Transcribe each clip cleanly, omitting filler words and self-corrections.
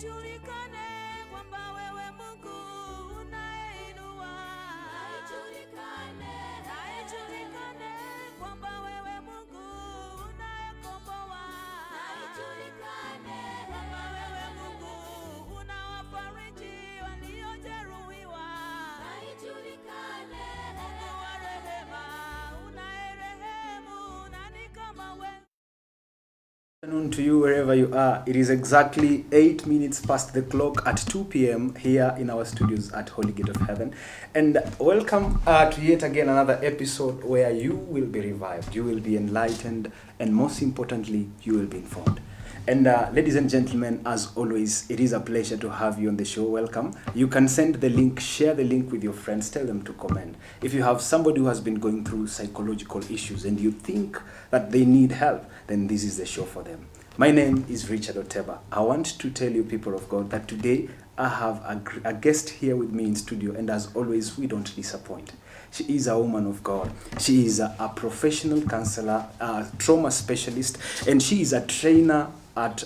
Ijulikane kwamba wewe Mungu unainua. Ijulikane kwamba wewe Mungu unayekomboa. Ijulikane kwamba wewe Mungu unawafariji waliojeruhiwa. Ijulikane Mungu wa rehema, unayerehemu, nani kama wewe? Good afternoon to you wherever you are. It is exactly 8 minutes past the clock at 2 p.m. here in our studios at Holy Gate of Heaven. And welcome to yet again another episode where you will be revived, you will be enlightened, and most importantly, you will be informed. And ladies and gentlemen, as always, it is a pleasure to have you on the show. Welcome. You can send the link, share the link with your friends, tell them to comment. If you have somebody who has been going through psychological issues and you think that they need help, then this is the show for them. My name is Richard Oteba. I want to tell you, people of God, that today I have a guest here with me in studio, and as always, we don't disappoint. She is a woman of God. She is a professional counselor, a trauma specialist, and she is a trainer at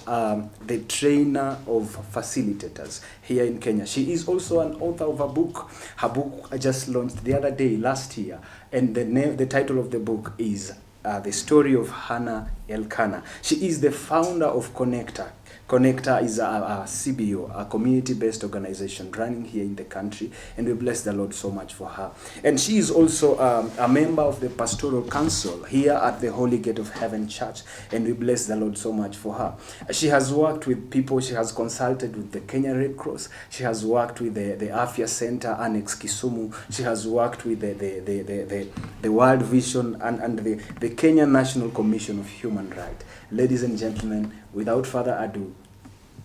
the trainer of facilitators here in Kenya. She is also an author of a book. Her book I just launched the other day, last year, and the title of the book is The Story of Hannah Elkanah. She is the founder of Connector. Connector is a CBO, a community-based organization running here in the country, and we bless the Lord so much for her. And she is also a member of the Pastoral Council here at the Holy Gate of Heaven Church, and we bless the Lord so much for her. She has worked with people. She has consulted with the Kenya Red Cross. She has worked with the Afya Center, Annex Kisumu. She has worked with the World Vision and the Kenya National Commission of Human Rights. Ladies and gentlemen, without further ado,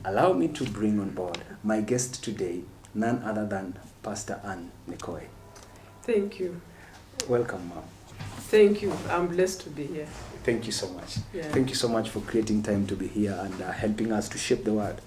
allow me to bring on board my guest today, none other than Pastor Ann Nikoe. Thank you. Welcome, ma'am. Thank you. I'm blessed to be here. Thank you so much. Yeah. Thank you so much for creating time to be here and helping us to shape the word.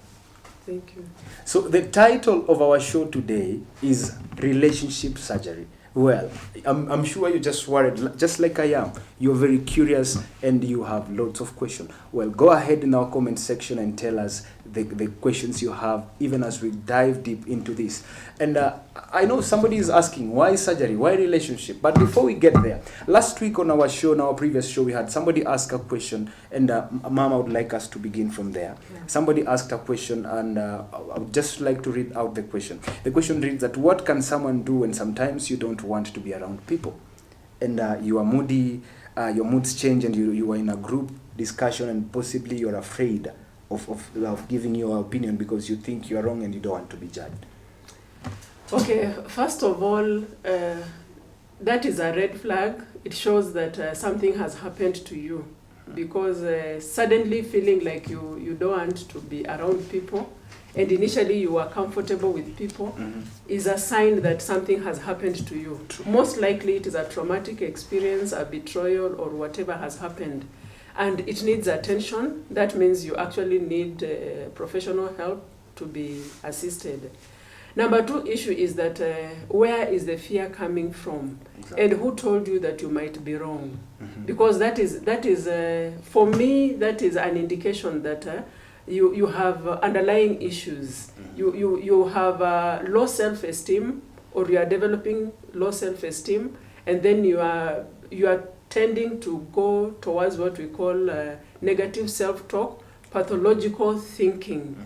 Thank you. So the title of our show today is Relationship Surgery. Well, I'm sure you're just worried, just like I am. You're very curious and you have lots of questions. Well, go ahead in our comment section and tell us the questions you have, even as we dive deep into this. And I know somebody is asking, why surgery? Why relationship? But before we get there, last week on our show, on our previous show, we had somebody ask a question, and Mama would like us to begin from there. Yeah. Somebody asked a question, and I would just like to read out the question. The question reads that, what can someone do when sometimes you don't want to be around people? And you are moody, your moods change, and you are in a group discussion, and possibly you're afraid of giving your opinion because you think you are wrong and you don't want to be judged. Okay, first of all, that is a red flag. It shows that something has happened to you, because suddenly feeling like you don't want to be around people, and initially you are comfortable with people, is a sign that something has happened to you. True. Most likely it is a traumatic experience, a betrayal, or whatever has happened. And it needs attention. That means you actually need professional help to be assisted. Number two issue is that where is the fear coming from? Exactly. And who told you that you might be wrong? Because that is for me, that is an indication that you have underlying issues. You have low self-esteem, or you are developing low self-esteem, and then you are tending to go towards what we call negative self-talk, pathological thinking.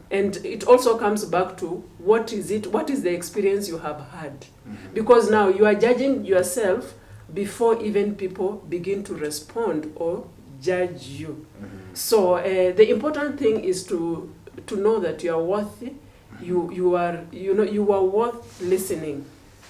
And it also comes back to what is the experience you have had. Because now you are judging yourself before even people begin to respond or judge you. So the important thing is to know that you are worthy, you are worth listening.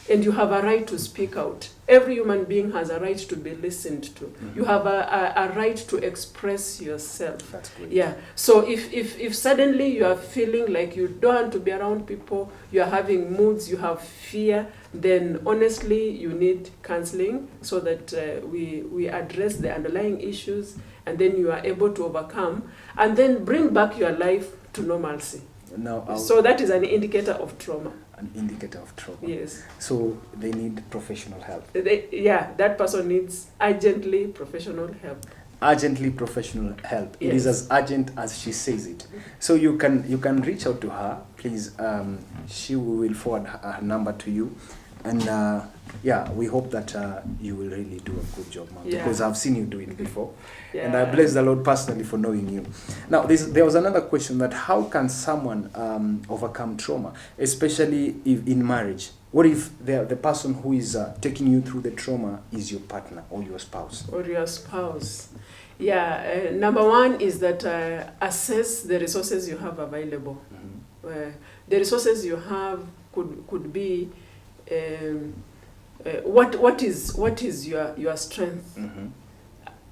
and you have a right to speak out. Every human being has a right to be listened to. Mhm. You have a right to express yourself. That's great. Yeah. So if suddenly you are feeling like you don't want to be around people, you are having moods, you have fear, then honestly you need counseling so that we address the underlying issues, and then you are able to overcome and then bring back your life to normalcy. Now, So that is an indicator of trauma. an indicator of trauma. Yes. So they need professional help. That person needs urgently professional help. Urgently professional help. It is Yes. as urgent as she says it. So you can reach out to her, please. She will forward her number to you, and we hope that you will really do a good job, ma'am, Yeah. because I've seen you do it before, Yeah. and I bless the Lord personally for knowing you. Now, there was another question, that how can someone overcome trauma, especially if in marriage? What if the person who is taking you through the trauma is your partner or your spouse? Or your spouse. Yeah, number one is that assess the resources you have available. Mhm. The resources you have could be what is your strength? Mhm.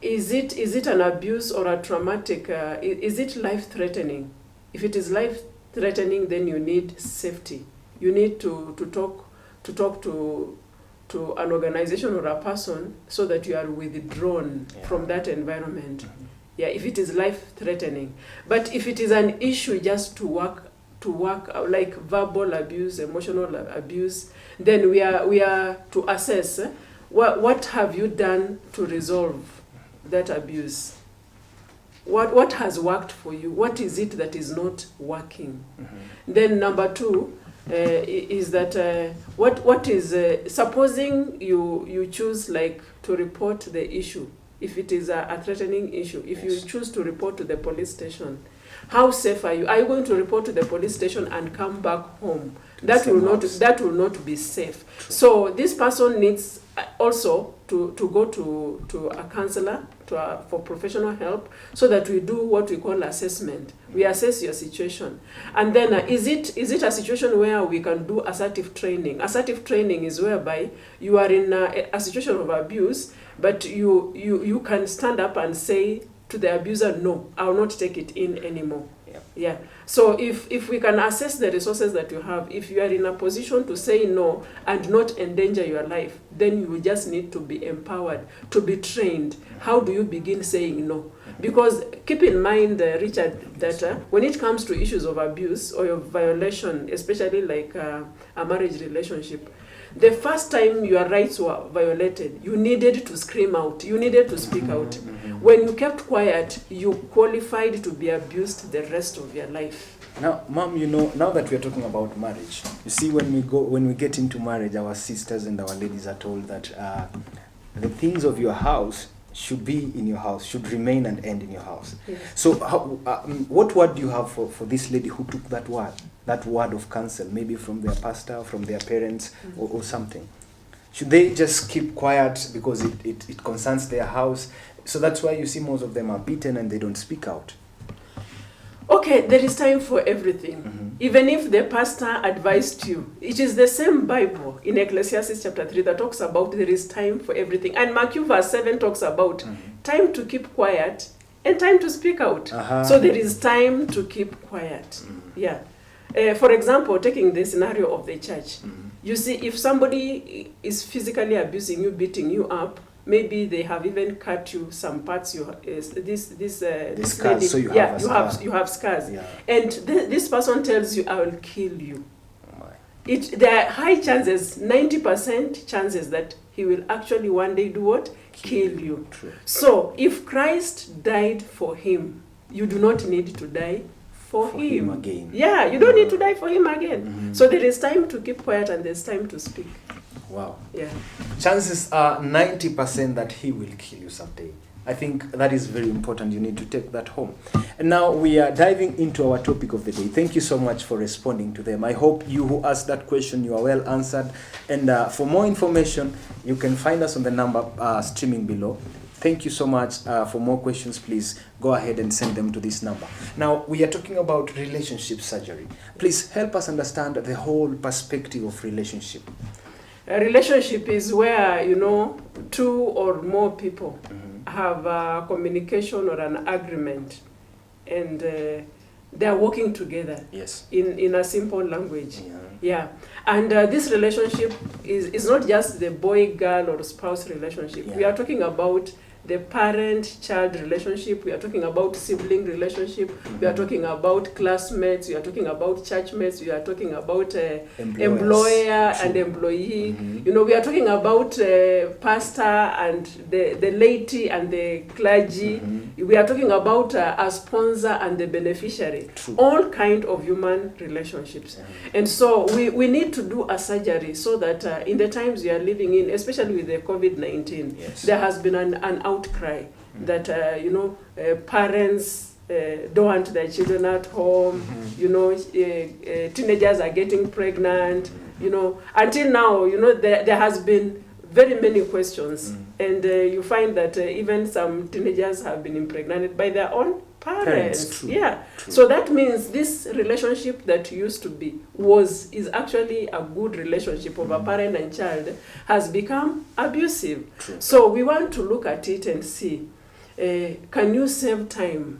Is it an abuse or a traumatic? Is it life threatening? If it is life threatening, then you need safety. You need to talk to an organization or a person so that you are withdrawn Yeah. from that environment. Mhm. Yeah, if it is life threatening. But if it is an issue just to work out, like verbal abuse, emotional abuse, then we are to assess what have you done to resolve that abuse. What has worked for you? What is it that is not working? Mhm. Then number two is that what is supposing you choose like to report the issue. If it is a threatening issue, if you Yes. choose to report to the police station, how safe are you? Are you going to report to the police station and come back home? That same will house. not be safe. True. So this person needs also to go to a counselor for professional help, so that we do what we call assessment. We assess your situation, and then is it a situation where we can do assertive training? Assertive training is whereby you are in a situation of abuse, but you can stand up and say to the abuser, no, I will not take it in anymore. Yep. Yeah. So if we can assess the resources that you have, if you are in a position to say no and not endanger your life, then you just need to be empowered, to be trained. How do you begin saying no? Because keep in mind, Richard, that when it comes to issues of abuse or of violation, especially like a marriage relationship, the first time your rights were violated, you needed to scream out, you needed to speak out. Mhm. When you kept quiet, you qualified to be abused the rest of your life. Now, Mom, now that we are talking about marriage, you see, when we get into marriage, our sisters and our ladies are told that the things of your house should be in your house, should remain and end in your house. Yes. So, what word do you have for this lady who took that word of counsel, maybe from their pastor, from their parents, or something? Should they just keep quiet because it concerns their house? So that's why you see most of them are beaten and they don't speak out. Okay, there is time for everything. Mhm. Even if the pastor advised you, it is the same Bible in Ecclesiastes chapter 3 that talks about there is time for everything. And Matthew verse 7 talks about time to keep quiet and time to speak out. Uh-huh. So there is time to keep quiet. Yeah. For example, taking the scenario of the church, you see, if somebody is physically abusing you, beating you up, maybe they have even cut you some parts. This scars, lady, so you have yeah, a scar. you have scars, Yeah. and this person tells you, "I will kill you." Oh my. There are high chances, 90% chances that he will actually one day do what? Kill you. True. So if Christ died for him, you do not need to die for him again. Yeah, you don't need to die for him again. Mhm. So there is time to keep quiet and there's time to speak. Wow. Yeah. Chances are 90% that he will kill you someday. I think that is very important. You need to take that home. And now we are diving into our topic of the day. Thank you so much for responding to them. I hope you who asked that question, you are well answered. And for more information, you can find us on the number streaming below. Thank you so much. For more questions, please go ahead and send them to this number. Now, we are talking about relationship surgery. Please help us understand the whole perspective of relationship. A relationship is where, you know, two or more people have a communication or an agreement, and they are working together. Yes. In a simple language. Yeah. Yeah. And this relationship is not just the boy-girl or spouse relationship. Yeah. We are talking about the parent-child relationship. We are talking about sibling relationship. We are talking about classmates. We are talking about churchmates. We are talking about employer and employee. You know, we are talking about pastor and the laity and the clergy. We are talking about a sponsor and the beneficiary. True. All kind of human relationships. And so we need to do a surgery so that in the times we are living in, especially with the COVID-19, Yes. there has been an outcry that, you know, parents don't want their children at home, you know, teenagers are getting pregnant, you know. Until now, you know, there has been very many questions, and you find that even some teenagers have been impregnated by their own parents. True. Yeah. True. So that means this relationship that used to be is actually a good relationship of a parent and child has become abusive. True. So we want to look at it and see, can you save time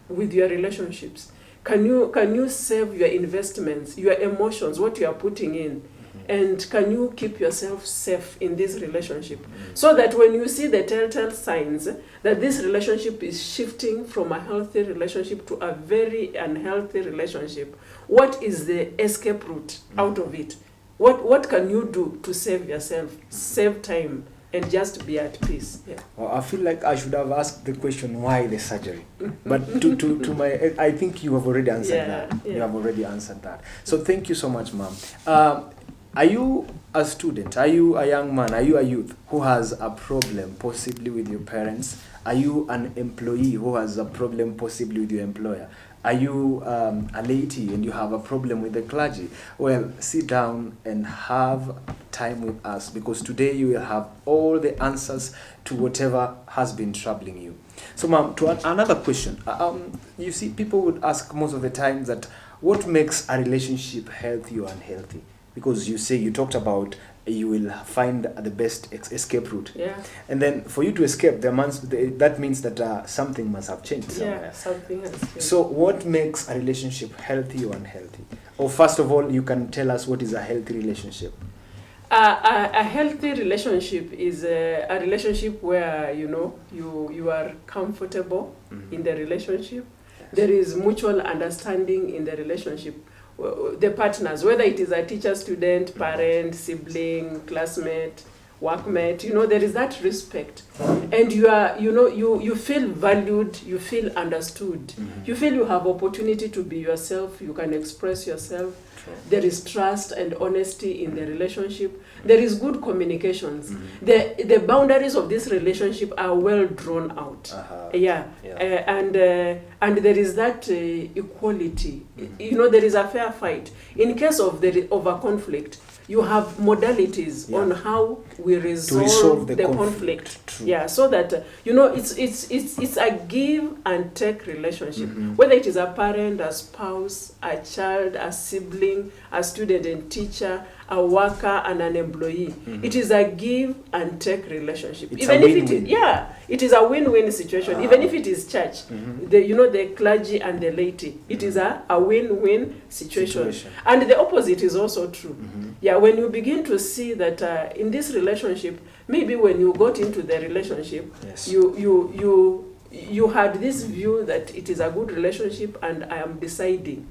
with your relationships? Can you save your investments, your emotions, what you are putting in? And can you keep yourself safe in this relationship? So that when you see the telltale signs that this relationship is shifting from a healthy relationship to a very unhealthy relationship, what is the escape route out of it? What can you do to save yourself, save time, and just be at peace? Yeah. Well, I feel like I should have asked the question, why the surgery? But to my, I think you have already answered that. Yeah. You have already answered that. So thank you so much, ma'am. Are you a student? Are you a young man? Are you a youth who has a problem possibly with your parents? Are you an employee who has a problem possibly with your employer? Are you a laity and you have a problem with the clergy? Well, sit down and have time with us, because today you will have all the answers to whatever has been troubling you. So, ma'am, to another question. You see, people would ask most of the time that what makes a relationship healthy or unhealthy? Because you talked about you will find the best escape route. Yeah. And then for you to escape, that means that something must have changed somewhere. Yeah, something has changed. So what makes a relationship healthy or unhealthy? Or first of all, you can tell us what is a healthy relationship. A healthy relationship is a relationship where, you know, you are comfortable in the relationship. Yes. There is mutual understanding in the relationship. The partners, whether it is a teacher, student, parent, sibling, classmate, workmate, you know, there is that respect. And you feel valued, you feel understood. You feel you have opportunity to be yourself, you can express yourself. There is trust and honesty in the relationship. There is good communications. The boundaries of this relationship are well drawn out. Yeah. And there is that equality. You know, there is a fair fight. In case of a conflict, you have modalities on how we resolve the conflict. True. Yeah, so that you know, it's a give and take relationship. Whether it is a parent, a spouse, a child, a sibling, a student and teacher, a worker and an employee. It is a give and take relationship. It's even a if win-win. it is a win-win situation. Even if it is church, the clergy and the laity, it is a win-win situation. And the opposite is also true. Yeah, when you begin to see that in this relationship, maybe when you got into the relationship, Yes. you had this view that it is a good relationship and I am deciding.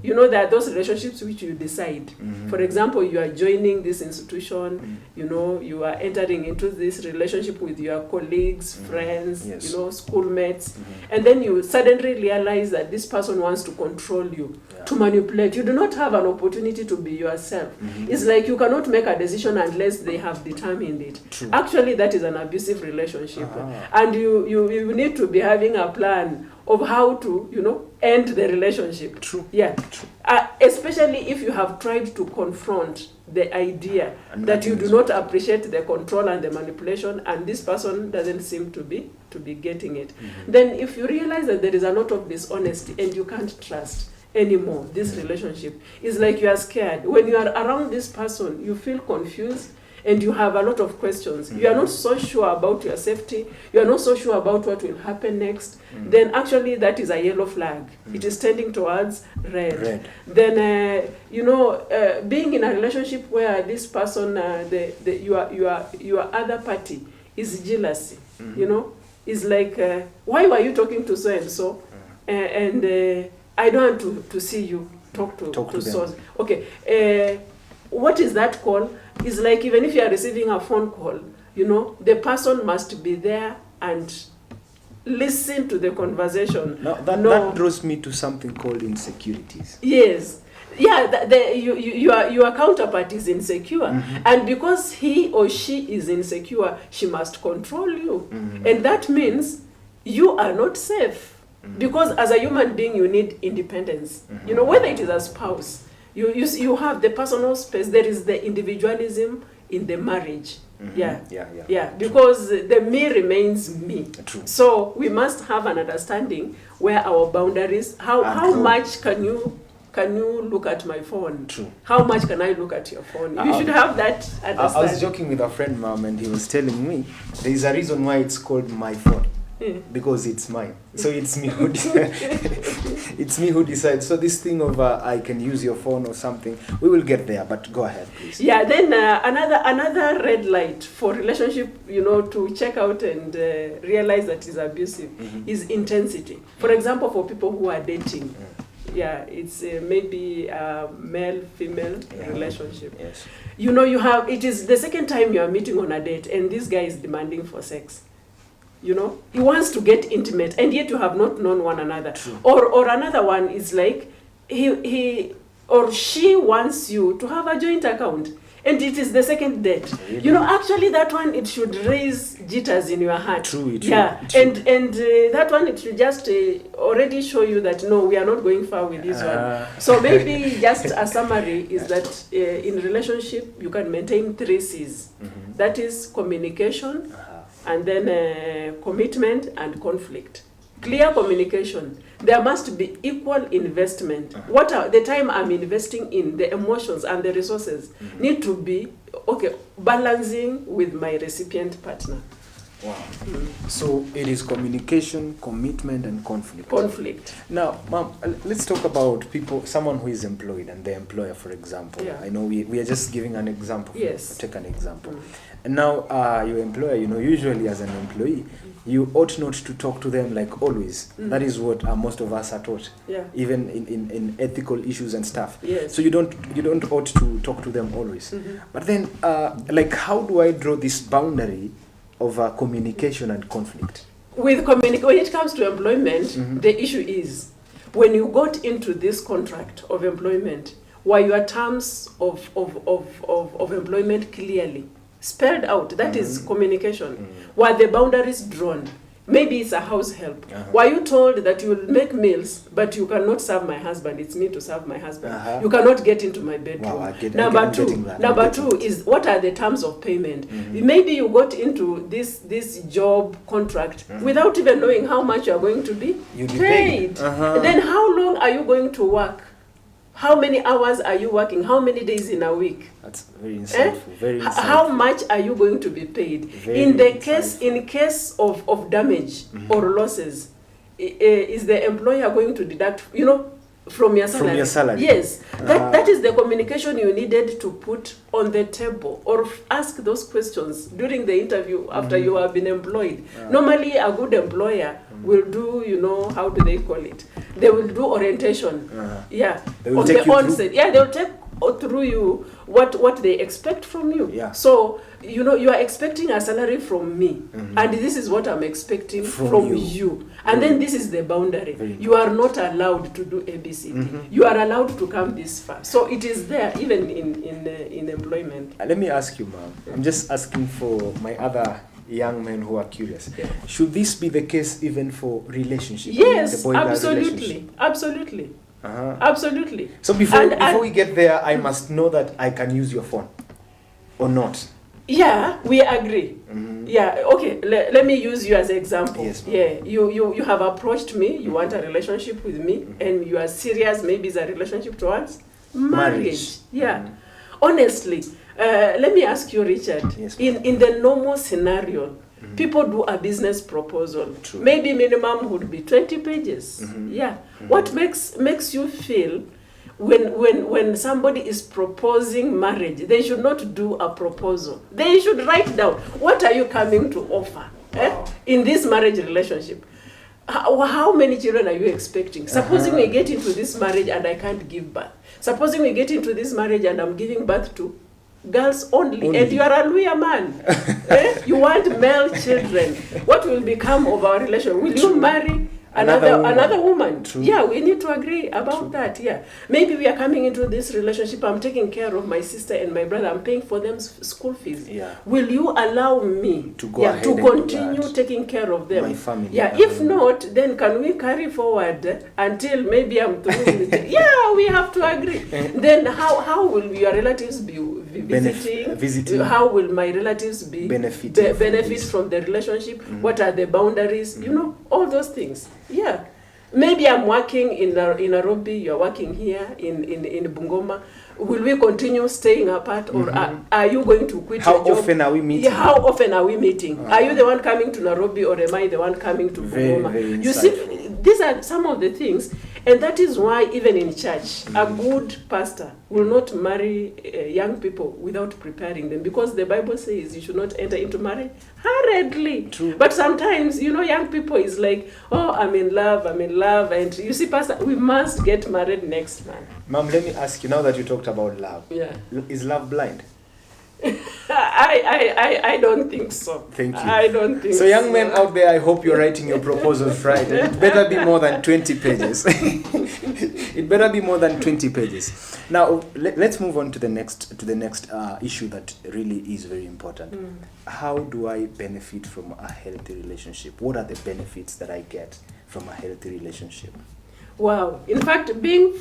You know, there are those relationships which you decide. For example, you are joining this institution, you know, you are entering into this relationship with your colleagues, friends, Yes. you know, schoolmates, and then you suddenly realize that this person wants to control you, to manipulate. You do not have an opportunity to be yourself. It's like you cannot make a decision unless they have determined it. True. Actually, that is an abusive relationship. And you need to be having a plan of how to, you know, end the relationship. True. Yeah. True. Especially if you have tried to confront the idea And that you nothing do is not appreciate the control and the manipulation, and this person doesn't seem to be getting it. Then if you realize that there is a lot of dishonesty and you can't trust, anymore, this relationship. It's like you are scared. When you are around this person, you feel confused and you have a lot of questions. You are not so sure about your safety. You are not so sure about what will happen next. Then actually that is a yellow flag. It is tending towards red. Then, being in a relationship where this person, your other party is jealousy, is like, why were you talking to so-and-so? And I don't want to see you talk to so. Okay, what is that call? It's like even if you are receiving a phone call, the person must be there and listen to the conversation. That draws me to something called insecurities. Yes. Yeah, your counterpart is insecure. And because he or she is insecure, she must control you. And that means you are not safe. Because as a human being, you need independence. Whether it is a spouse, you have the personal space. There is the individualism in the marriage. Yeah. Because the me remains me. True. So we must have an understanding where our boundaries. How much can you look at my phone? True. How much can I look at your phone? You should have that understanding. I was joking with a friend, Mom, and he was telling me there is a reason why it's called my phone. Because it's mine, so it's me who it's me who decides. So this thing of I can use your phone or something, we will get there. But go ahead, please. Yeah. Then another red light for relationship, to check out and realize that is abusive is intensity. For example, for people who are dating, it's maybe a male-female relationship. Yes. It is the second time you are meeting on a date, and this guy is demanding for sex. He wants to get intimate, and yet you have not known one another. True. Or another one is like he or she wants you to have a joint account, and it is the second date. Really? Actually that one, it should raise jitters in your heart. True. Yeah, and that one, it should just already show you that no, we are not going far with this one. So maybe just a summary is that in relationship you can maintain 3 C's. That is communication. And then commitment and conflict. Clear communication. There must be equal investment. The time I'm investing in, the emotions and the resources need to be balancing with my recipient partner. Wow. So it is communication, commitment, and conflict. Now, Mom, let's talk about someone who is employed and the employer, for example. Yeah. I know we are just giving an example. Yes. Take an example. And now your employer, usually as an employee, you ought not to talk to them like always. That is what most of us are taught. Yeah. Even in ethical issues and stuff. Yes. So you don't ought to talk to them always. But then, how do I draw this boundary of communication and conflict? When it comes to employment, the issue is when you got into this contract of employment, were your terms of employment clearly spelled out? That is communication. Were the boundaries drawn? Maybe it's a house help. Were you told that you will make meals, but you cannot serve my husband? It's me to serve my husband. You cannot get into my bedroom. Wow, Number two is, what are the terms of payment? Maybe you got into this job contract without even knowing how much you are going to be paid. Then how long are you going to work? How many hours are you working? How many days in a week? That's very insightful. Very insightful. How much are you going to be paid? In case of damage or losses, is the employer going to deduct, from your salary? From your salary. Yes. That is the communication you needed to put on the table, or ask those questions during the interview after you have been employed. Normally, a good employer will do, how do they call it? They will do orientation. They will take you through. Yeah, they will take through you what they expect from you. Yeah. So, you are expecting a salary from me, and this is what I'm expecting from you. And then this is the boundary. You are not allowed to do ABCD. You are allowed to come this far. So it is there even in employment. Let me ask you, Ma'am. I'm just asking for my other young men who are curious. Should this be the case even for relationships? Yes, absolutely. Absolutely. So before we get there, I must know that I can use your phone or not. Yeah, we agree. Mhm. Yeah, okay, let me use you as an example. Yes, ma'am. Yeah, you have approached me, you want a relationship with me, and you are serious, maybe it's a relationship towards marriage. Yeah. Mhm. Honestly, let me ask you, Richard, Yes, in the normal scenario, people do a business proposal. True. Maybe minimum would be 20 pages. Mhm. Yeah. What makes you feel when somebody is proposing marriage, they should not do a proposal. They should write down, what are you coming to offer in this marriage relationship? How many children are you expecting? Supposing we get into this marriage and I can't give birth. Supposing we get into this marriage and I'm giving birth to girls only. And you are a Luya man. You want male children. What will become of our relation? Will you marry another woman? True. Yeah, we need to agree about that. Yeah, maybe we are coming into this relationship. I'm taking care of my sister and my brother. I'm paying for them school fees. Yeah. Will you allow me To go ahead to and do continue that? taking care of them? My family. Yeah. If not, then can we carry forward until maybe I'm through with it? Yeah, we have to agree. Then how will your relatives be visiting? How will my relatives be benefit from the relationship? What are the boundaries? You know, all those things. Yeah. Maybe I'm working in Nairobi, you're working here in Bungoma. Will we continue staying apart, or are you going to quit your job? How often are we meeting? Yeah, how often are we meeting? Are you the one coming to Nairobi, or am I the one coming to Bungoma? Very You see, these are some of the things, and that is why even in church, a good pastor will not marry young people without preparing them, because the Bible says you should not enter into marriage hurriedly. True. But sometimes, young people is like, oh, I'm in love, and you see, pastor, we must get married next month. Ma'am, let me ask you, now that you talked about love, Yeah. is love blind? I don't think so. Thank you. I don't think So young men out there, I hope you're writing your proposals right. It better be more than 20 pages. It better be more than 20 pages. Now, let's move on to the next issue that really is very important. How do I benefit from a healthy relationship? What are the benefits that I get from a healthy relationship? Wow. In fact, being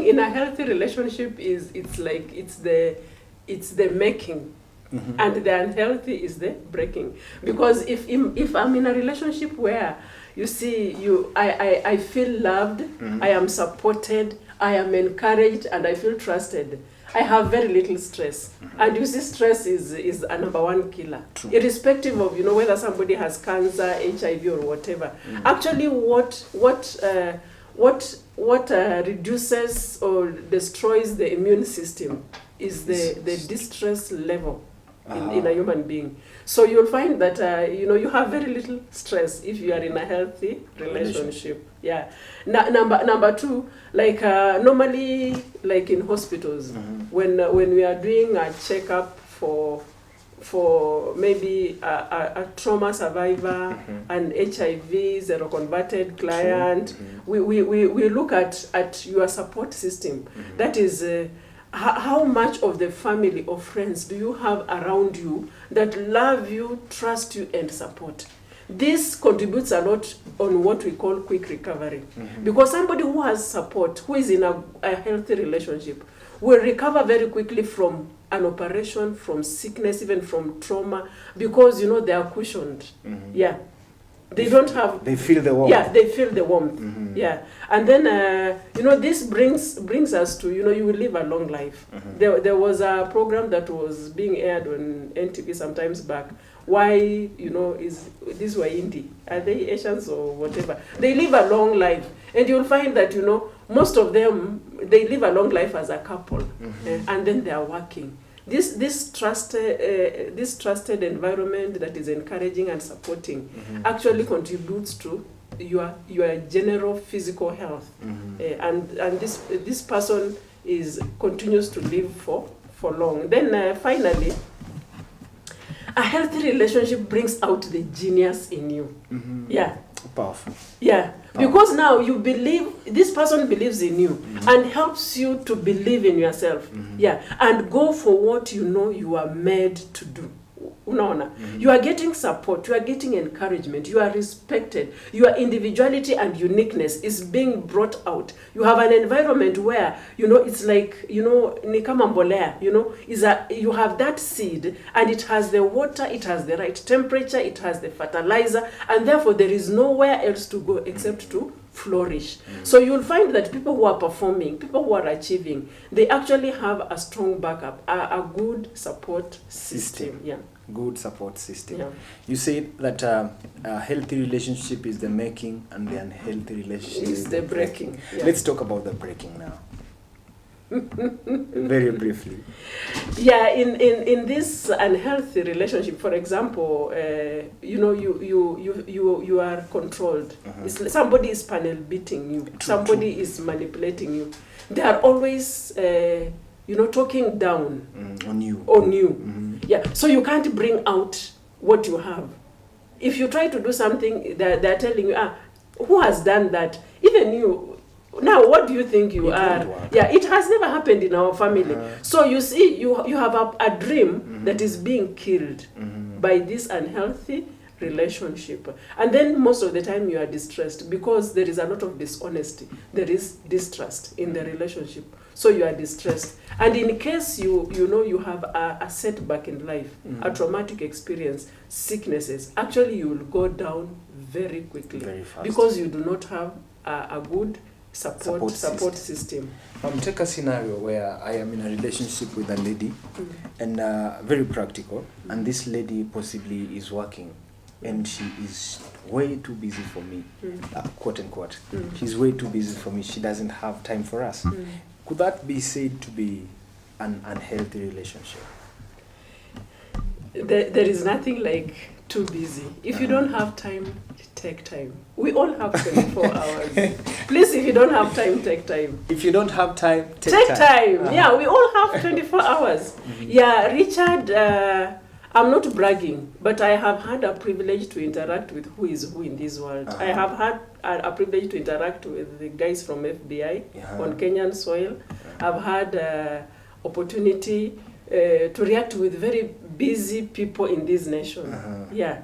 in a healthy relationship it's the making, and the unhealthy is the breaking. Because if I'm in a relationship where you see I feel loved, I am supported, I am encouraged, and I feel trusted, I have very little stress. And you see, stress is a number one killer. True. Irrespective of whether somebody has cancer, HIV, or whatever. Actually, what reduces or destroys the immune system is the distress level in a human being. So you'll find that you have very little stress if you are in a healthy relationship. Yeah. Number two, like normally, like in hospitals, when we are doing a checkup for maybe a trauma survivor, an HIV seroconverted client, we look at your support system. That is, how much of the family or friends do you have around you that love you, trust you, and support? This contributes a lot on what we call quick recovery. Because somebody who has support, who is in a healthy relationship, will recover very quickly from an operation, from sickness, even from trauma, because they are cushioned. Yeah. They don't have. They feel the warmth. Yeah, they feel the warmth. Yeah, and then this brings us to you will live a long life. There was a program that was being aired on NTV sometimes back. Why is these were Hindi? Are they Asians or whatever? They live a long life, and you'll find that most of them they live a long life as a couple, and then they are working. This trusted environment that is encouraging and supporting actually contributes to your general physical health, and this person continues to live for long. Then finally, a healthy relationship brings out the genius in you. Yeah. Powerful. Yeah, because now you believe, this person believes in you and helps you to believe in yourself. Yeah, and go for what you are made to do. Unaona? You are getting support, you are getting encouragement, you are respected, your individuality and uniqueness is being brought out. You have an environment where, it's like, ni kama mbolea, you have that seed and it has the water, it has the right temperature, it has the fertilizer, and therefore there is nowhere else to go except to flourish. So you'll find that people who are performing, people who are achieving, they actually have a strong backup, a good support system. Yeah. Good support system. Yeah. You said that a healthy relationship is the making and the unhealthy relationship Is the breaking. Yeah. Let's talk about the breaking now. Very briefly. Yeah, in this unhealthy relationship, for example, you are controlled. It's, somebody is panel beating you. Somebody is manipulating you. They are always, talking down on you. Yeah, so you can't bring out what you have. If you try to do something, they're telling you, who has done that? Even you. Now, what do you think you are? Yeah, it has never happened in our family. So you see, you have a dream that is being killed by this unhealthy relationship. And then most of the time you are distressed because there is a lot of dishonesty. There is distrust in the relationship. So you are distressed. And in case you have a setback in life, a traumatic experience, sicknesses, actually you will go down very quickly. Very fast. Because you do not have a good support system. Take a scenario where I am in a relationship with a lady and very practical, and this lady possibly is working and she is way too busy for me, quote unquote. She's way too busy for me. She doesn't have time for us. Could that be said to be an unhealthy relationship? There is nothing like too busy. If you don't have time, take time. We all have 24 hours. Please, if you don't have time, take time. If you don't have time, take time. Yeah, we all have 24 hours. Yeah, Richard, I'm not bragging, but I have had a privilege to interact with who is who in this world. I have had a privilege to interact with the guys from FBI on Kenyan soil. I've had opportunity to react with very busy people in this nation. Yeah.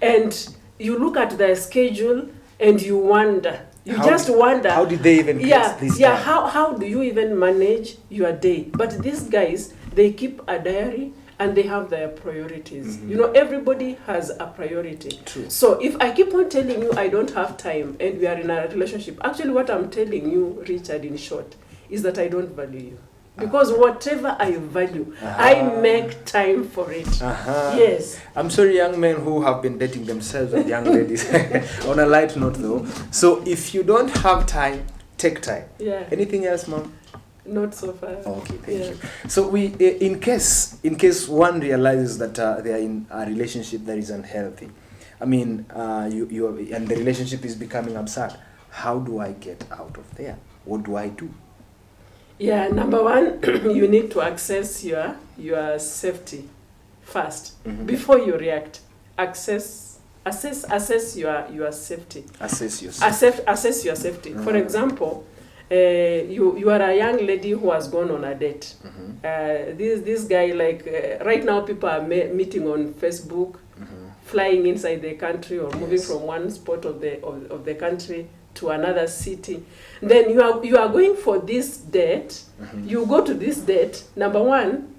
And you look at their schedule and you wonder. Just wonder. How did they even get this time? Yeah, how do you even manage your day? But these guys, they keep a diary and they have their priorities. Everybody has a priority. True. So if I keep on telling you I don't have time and we are in a relationship, actually what I'm telling you, Richard, in short, is that I don't value you. Because whatever I value, I make time for it. Yes. I'm sorry, young men who have been dating themselves and young ladies. On a light note, though. So if you don't have time, take time. Yeah. Anything else, ma'am? Not so far. Okay, thank you. So we, in case one realizes that they are in a relationship that is unhealthy, I mean, and the relationship is becoming absurd. How do I get out of there? What do I do? Yeah, number one, you need to assess your safety first before you react. Assess your safety. Assess yourself. Assess your safety. For example, you are a young lady who has gone on a date. This guy, right now people are meeting on Facebook, flying inside the country or moving from one spot of the country to another city. Then you are going for this date. You go to this date. Number one,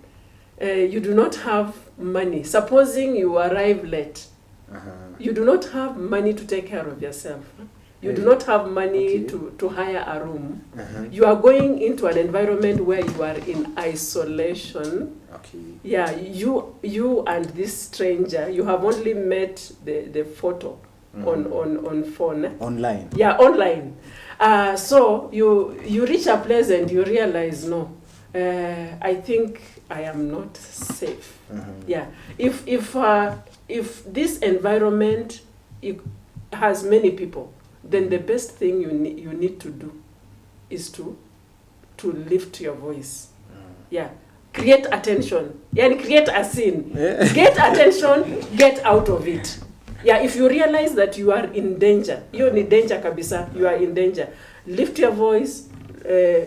you do not have money. Supposing you arrive late, you do not have money to take care of yourself. You do not have money to hire a room. You are going into an environment where you are in isolation. Yeah, you and this stranger, you have only met the photo on phone. Online. Yeah, online. So you reach a place and you realize, no, I think I am not safe. Yeah. If this environment has many people, then the best thing you need to do is to lift your voice. Yeah. Create attention. Yeah, create a scene. Get attention, get out of it. Yeah, if you realize that you are in danger, you're in danger kabisa, you are in danger, lift your voice,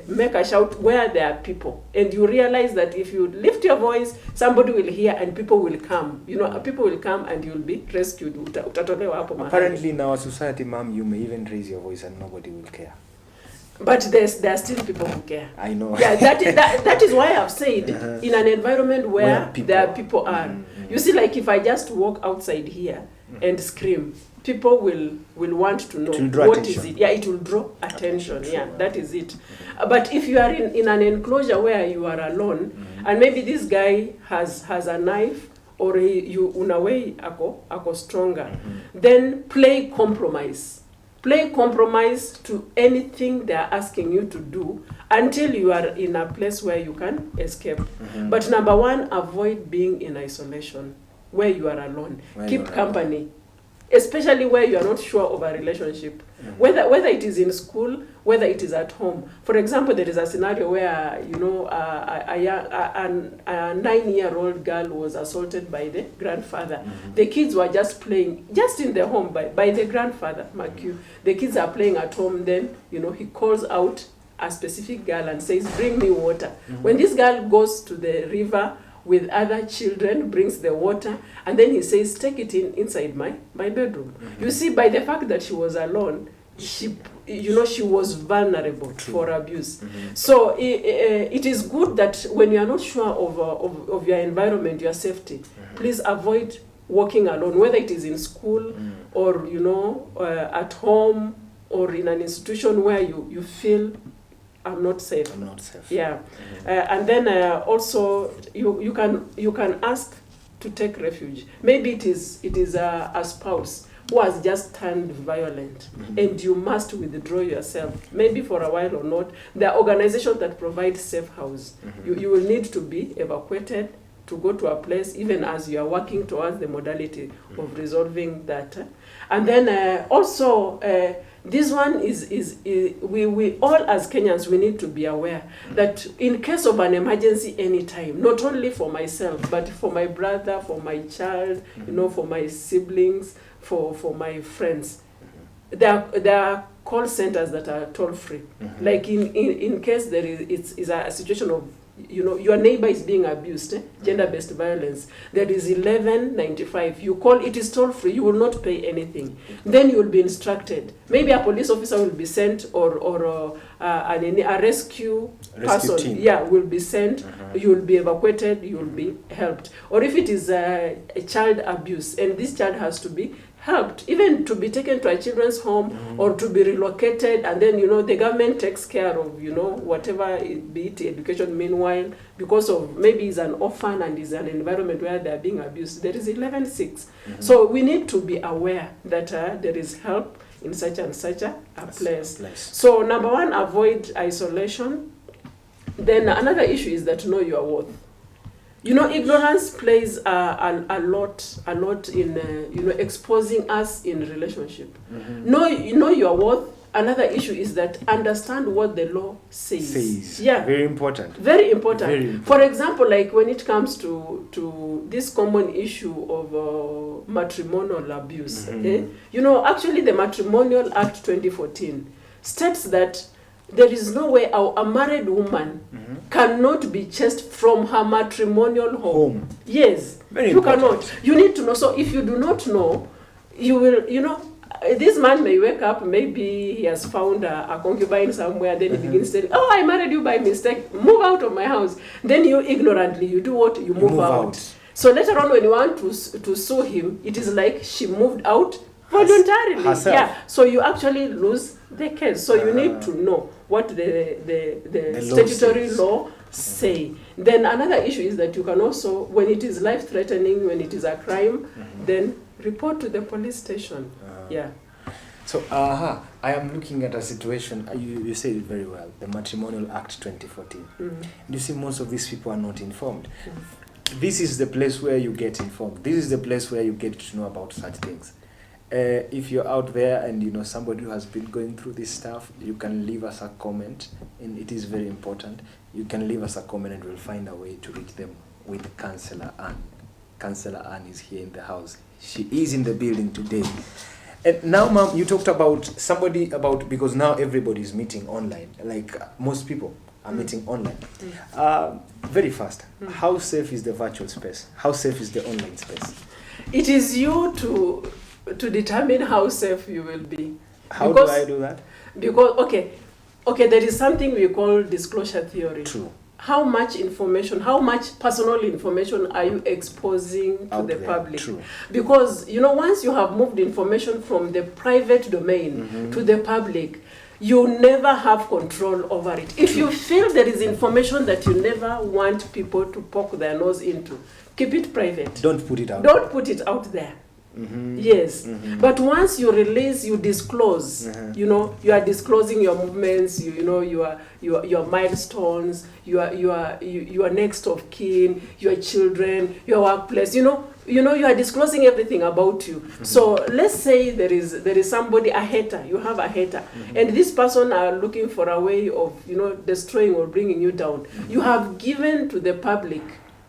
make a shout where there are people, and you realize that if you lift your voice, somebody will hear and people will come. You know, people will come and you'll be rescued. Utatolewa hapo mahali. Apparently in our society, ma'am, you may even raise your voice and nobody will care. But there are still people who care. I know. Yeah, that is why I've said in an environment where there are people are. You see, like if I just walk outside here and scream, people will want to know what attention. Is it. Yeah, it will draw attention. Yeah, that is it. But if you are in an enclosure where you are alone, and maybe this guy has a knife, or you unaway ako stronger, then play compromise. Play compromise to anything they are asking you to do until you are in a place where you can escape. But number one, avoid being in isolation where you are alone. Keep company, especially where you are not sure of a relationship. Whether it is in school, whether it is at home. For example, there is a scenario where, you know, a 9-year-old girl was assaulted by the grandfather. The kids were just playing, just in the home by the grandfather, mark you. The kids are playing at home, then, you know, he calls out a specific girl and says, bring me water. When this girl goes to the river with other children, brings the water, and then he says, take it inside my bedroom. You see, by the fact that she was alone, she was vulnerable for abuse. So it is good that when you are not sure of your environment, your safety, please avoid walking alone, whether it is in school or, you know, at home or in an institution where you feel I'm not safe. Yeah. And then also you can ask to take refuge. Maybe it is a spouse who has just turned violent, and you must withdraw yourself, maybe for a while or not. There are organizations that provide safe house. You will need to be evacuated to go to a place, even as you are working towards the modality of resolving that. And then also this one is we all as Kenyans, we need to be aware that in case of an emergency anytime, not only for myself, but for my brother, for my child, you know, for my siblings, for my friends, there are call centers that are toll free. Like in case there is a situation of, you know, your neighbor is being abused, gender-based violence, there is 1195. You call, it is toll-free, you will not pay anything. Then you will be instructed. Maybe a police officer will be sent, or a rescue person team. Will be sent. You will be evacuated, you will be helped. Or if it is a child abuse, and this child has to be helped, even to be taken to a children's home or to be relocated, and then, you know, the government takes care of, you know, whatever, be it education meanwhile, because of maybe he's an orphan and is an environment where they're being abused. There is 11.6. So we need to be aware that there is help in such and such a place. So number one, avoid isolation. Then another issue is that know your worth. You know, ignorance plays a lot in you know, exposing us in relationship. Know your worth. Another issue is that understand what the law says. Yeah, very important. Very important. For example, like when it comes to this common issue of matrimonial abuse. You know, actually the Matrimonial Act 2014 states that there is no way a married woman cannot be chased from her matrimonial home. Yes, very you important. cannot. You need to know. So if you do not know, you will, you know, this man may wake up, maybe he has found a concubine somewhere, then he begins saying, oh, I married you by mistake, move out of my house. Then you ignorantly, you do what? You move out. So later on when you want to sue him, it is like she moved out voluntarily. Herself. Yeah. So you actually lose the case. So you need to know what the statutory law say. Then another issue is that you can also, when it is life-threatening, when it is a crime, then report to the police station. Yeah. So, I am looking at a situation, you said it very well, the Matrimonial Act 2014. You see, most of these people are not informed. This is the place where you get informed. This is the place where you get to know about such things. If you're out there and you know somebody who has been going through this stuff, you can leave us a comment, and it is very important. You can leave us a comment and we'll find a way to reach them with Councillor Anne. Councillor Anne is here in the house. She is in the building today. And now, ma'am, you talked about because now everybody is meeting online. Like most people are meeting online. Very fast. How safe is the virtual space? How safe is the online space? It is you to determine how safe you will be. How do I do that? Because okay, there is something we call disclosure theory. True. How much information, how much personal information are you exposing to Out the there, public? true. Because, once you have moved information from the private domain to the public, you never have control over it. If you feel there is information that you never want people to poke their nose into, keep it private. Don't put it out. Don't put it out there. Yes, but once you release, you disclose. You are disclosing your movements. Your milestones. Your next of kin, your children, your workplace. You are disclosing everything about you. So let's say there is somebody, a hater. You have a hater, and this person are looking for a way of destroying or bringing you down. You have given to the public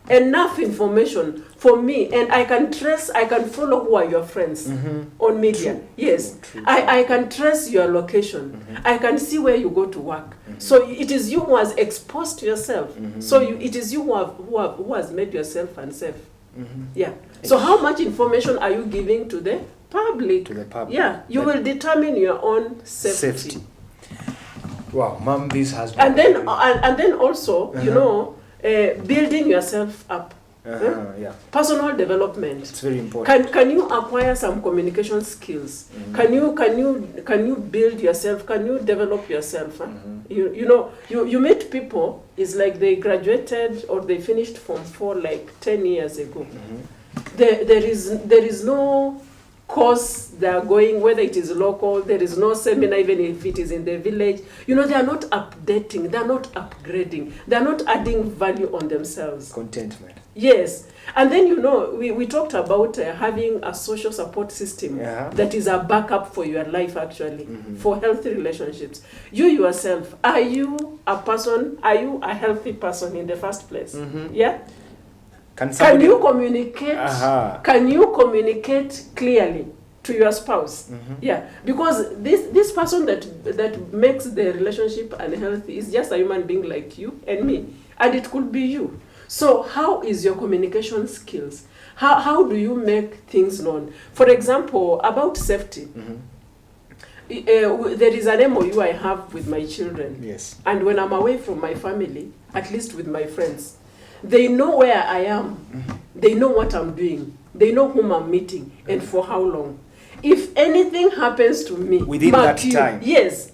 enough information for me, and I can follow who are your friends on media. True. Yes, True. I can trace your location. I can see where you go to work. So it is you who has exposed yourself. So it is you who has made yourself unsafe. Yeah. So how much information are you giving to the public? To the public. Yeah, you will determine your own safety. Wow, ma'am, this has been. And then also, building yourself up. Yeah. Personal development. It's very important. Can you acquire some communication skills? Can you build yourself? Can you develop yourself? Huh? You meet people. It's like they graduated or they finished Form 4 like 10 years ago. There is no course they are going, whether it is local, there is no seminar, even if it is in the village. They are not updating, they are not upgrading, they are not adding value on themselves. Contentment. Yes. And then, we talked about having a social support system that is a backup for your life, actually, for healthy relationships. You yourself, are you a healthy person in the first place? Yeah? Can you communicate? Can you communicate clearly to your spouse? Yeah, because this person that makes the relationship unhealthy is just a human being like you and me, and it could be you. So how is your communication skills? How do you make things known? For example, about safety. There is an MOU I have with my children. Yes. And when I'm away from my family, at least with my friends, they know where I am. They know what I'm doing. They know whom I'm meeting and for how long. If anything happens to me within that time, yes.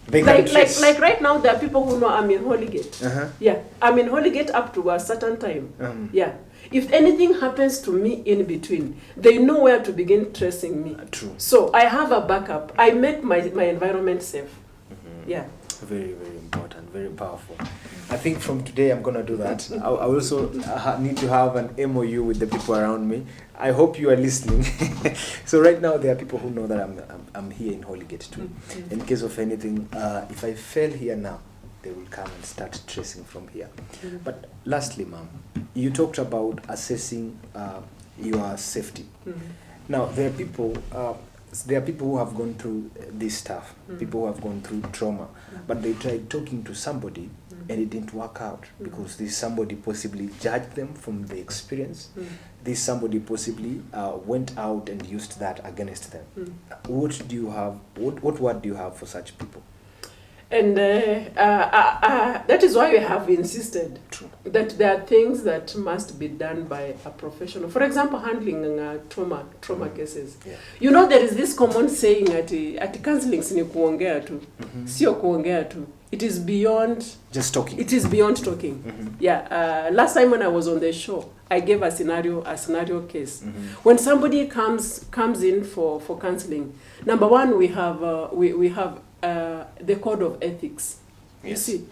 They can trace. Like right now, there are people who know I'm in Holygate. Yeah, I'm in Holygate up to a certain time. Yeah. If anything happens to me in between, they know where to begin tracing me. True. So I have a backup. I make my environment safe. Yeah. Very, very important. Very powerful. I think from today I'm gonna do that. I also need to have an MOU with the people around me. I hope you are listening. So right now there are people who know that I'm here in Holygate too. In case of anything, if I fail here now, they will come and start tracing from here. But lastly, ma'am, you talked about assessing your safety. Now there are people who have gone through this stuff, people who have gone through trauma, but they tried talking to somebody and it didn't work out because this somebody possibly judged them from the experience. This somebody possibly went out and used that against them. What do you have? What word do you have for such people? And that is why we have insisted that there are things that must be done by a professional. For example, handling trauma cases. Yeah. There is this common saying at counseling, ni kuongea tu, sio kuongea tu. It is beyond just talking. It is beyond talking. Yeah. Last time when I was on the show, I gave a scenario case. When somebody comes in for counseling, number one, we have the code of ethics. Yes. You see,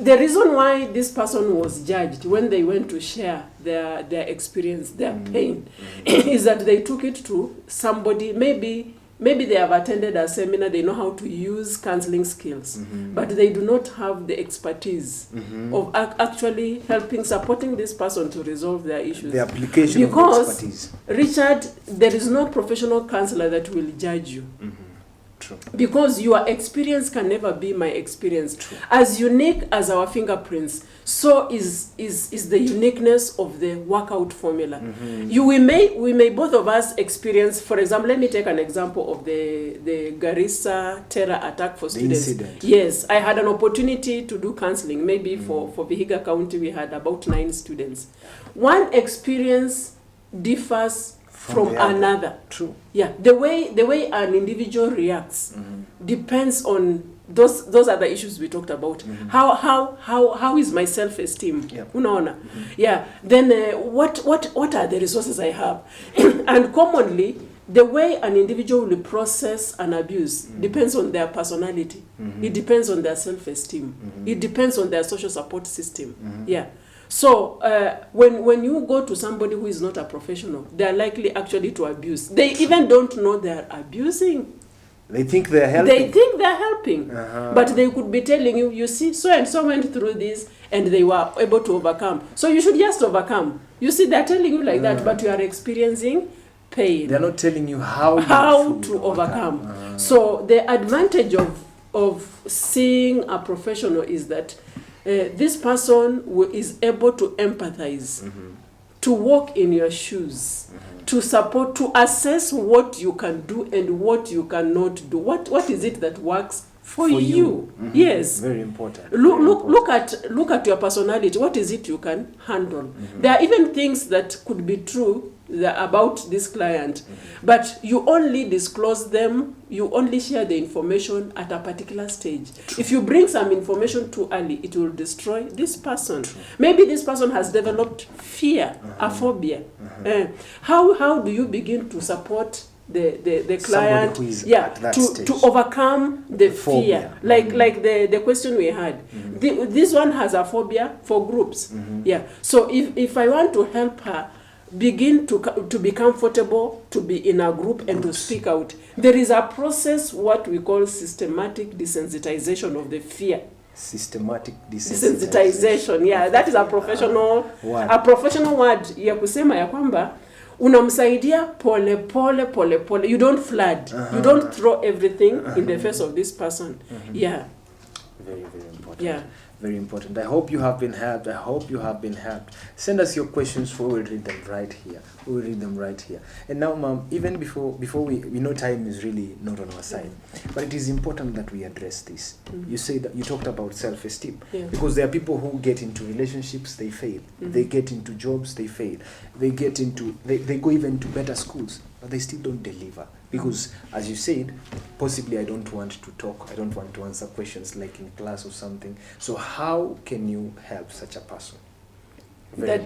the reason why this person was judged when they went to share their experience, their pain, is that they took it to somebody, maybe maybe they have attended a seminar, they know how to use counseling skills, but they do not have the expertise of actually supporting this person to resolve their issues. The application because, of expertise. Richard, there is no professional counselor that will judge you. True. Because your experience can never be my experience. True. As unique as our fingerprints, so is the uniqueness of the workout formula. We may both of us experience, for example, let me take an example of the Garissa terror attack for students. Incident. Yes, I had an opportunity to do counseling. Maybe for Vihiga County, we had about 9 students. One experience differs from the other. another. True. Yeah, the way an individual reacts depends on those are the issues we talked about. How is my self-esteem? Yep. Unaona? Yeah. Then what are the resources I have? And commonly, the way an individual will process an abuse depends on their personality. It depends on their self-esteem. It depends on their social support system. Yeah. So when you go to somebody who is not a professional, they are likely actually to abuse. They even don't know they are abusing. They think they're helping. But they could be telling you, you see, so and so went through this and they were able to overcome. So you should just overcome. You see, they're telling you like that, but you are experiencing pain. They're not telling you how to overcome. So the advantage of seeing a professional is that this person is able to empathize, to walk in your shoes, to support, to assess what you can do and what you cannot do. What is it that works for you? Yes. Very important. Look at your personality. What is it you can handle? There are even things that could be true about this client, but you only disclose them, you only share the information at a particular stage. If you bring some information too early, it will destroy this person. Maybe this person has developed fear, a phobia. How do you begin to support the client to overcome the fear? Like the question we had. This one has a phobia for groups. Yeah. So if I want to help her begin to be comfortable to be in a group and to speak out, there is a process what we call systematic desensitization of the fear. Systematic desensitization. Yeah, that is a professional word ya kusema ya kwamba unamsaidia pole pole. You don't flood. You don't throw everything in the face of this person. Yeah. Very, very important. Yeah. Very important. I hope you have been helped. Send us your questions. We will read them right here. And now, Ma'am, even before we know time is really not on our side, but it is important that we address this. You say that you talked about self-esteem, because there are people who get into relationships, they fail. They get into jobs, they fail. They go even to better schools, but they still don't deliver. Because, as you said, possibly I don't want to talk, I don't want to answer questions like in class or something. So how can you help such a person? That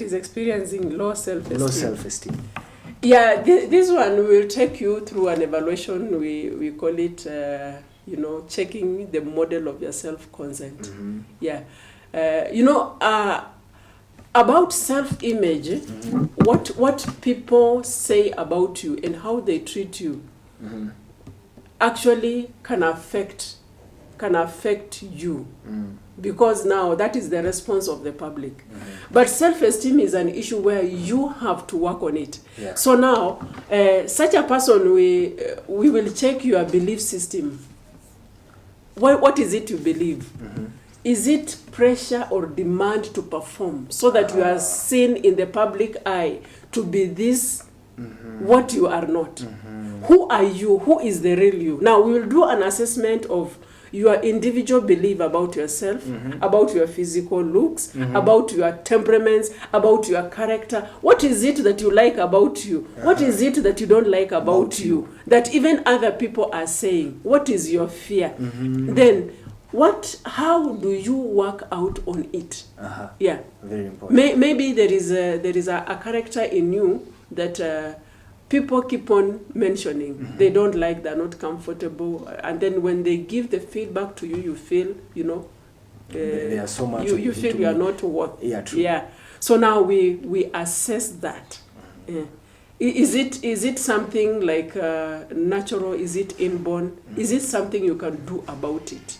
is experiencing low self-esteem. Low self-esteem. Yeah, this one will take you through an evaluation. We call it, checking the model of your self-concept. Yeah. About self-image, what people say about you and how they treat you actually can affect you, because now that is the response of the public. But self-esteem is an issue where you have to work on it. Yeah. So now, such a person, we will check your belief system. What is it you believe? Is it pressure or demand to perform so that you are seen in the public eye to be this, what you are not? Who are you? Who is the real you? Now, we will do an assessment of your individual belief about yourself, about your physical looks, about your temperaments, about your character. What is it that you like about you? What is it that you don't like about you? That even other people are saying. What is your fear? Then, how do you work out on it? Yeah. Very important. Maybe there is a character in you that people keep on mentioning. They don't like, they're not comfortable, and then when they give the feedback to you, you feel, they are so much. You feel you are not worth. Yeah, true. Yeah. So now we assess that. Is it something like natural? Is it inborn? Is it something you can do about it?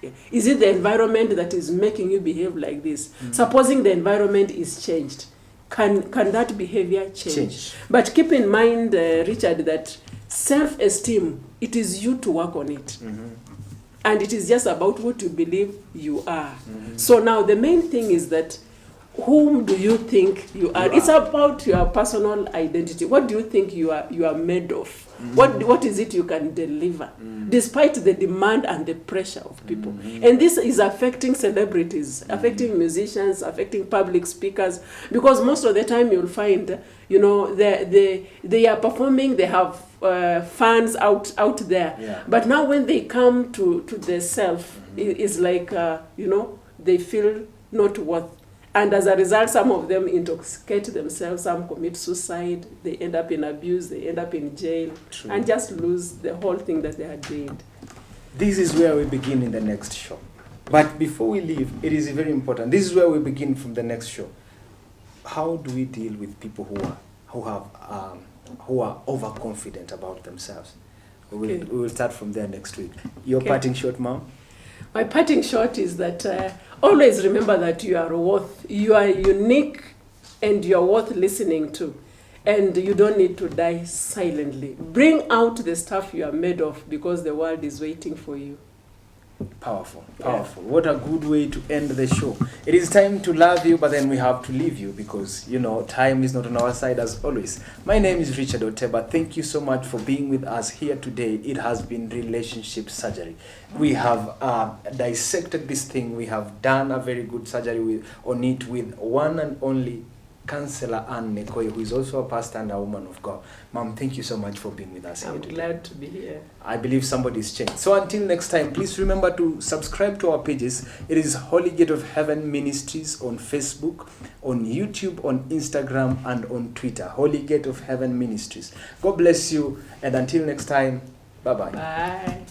Yeah. Is it the environment that is making you behave like this? Supposing the environment is changed, can that behavior change? But keep in mind, Richard, that self-esteem, it is you to work on it. And it is just about what you believe you are. So now the main thing is that whom do you think you are? It's about your personal identity. What do you think you are made of? What is it you can deliver, despite the demand and the pressure of people? And this is affecting celebrities, affecting musicians, affecting public speakers, because most of the time you'll find, you know, they are performing, they have fans out there. Yeah. But now when they come to the self, it's like, you know, they feel not worth. And as a result, some of them intoxicate themselves, some commit suicide, they end up in abuse, they end up in jail, and just lose the whole thing that they had gained. This is where we begin in the next show. But before we leave, it is very important. This is where we begin from the next show. How do we deal with people who are overconfident about themselves? We will start from there next week. Your parting shot, Mom? My parting shot is that always remember that you are unique, and you are worth listening to. And you don't need to die silently. Bring out the stuff you are made of, because the world is waiting for you. Powerful. What a good way to end the show. It is time to love you, but then we have to leave you, because, you know, time is not on our side as always. My name is Richard Oteba. Thank you so much for being with us here today. It has been relationship surgery. We have dissected this thing. We have done a very good surgery on it with one and only Counselor Anne Nekoye, who is also a pastor and a woman of God. Mom, thank you so much for being with us here today. I'm glad to be here. I believe somebody's changed. So until next time, please remember to subscribe to our pages. It is Holy Gate of Heaven Ministries on Facebook, on YouTube, on Instagram, and on Twitter. Holy Gate of Heaven Ministries. God bless you, and until next time, bye-bye. Bye.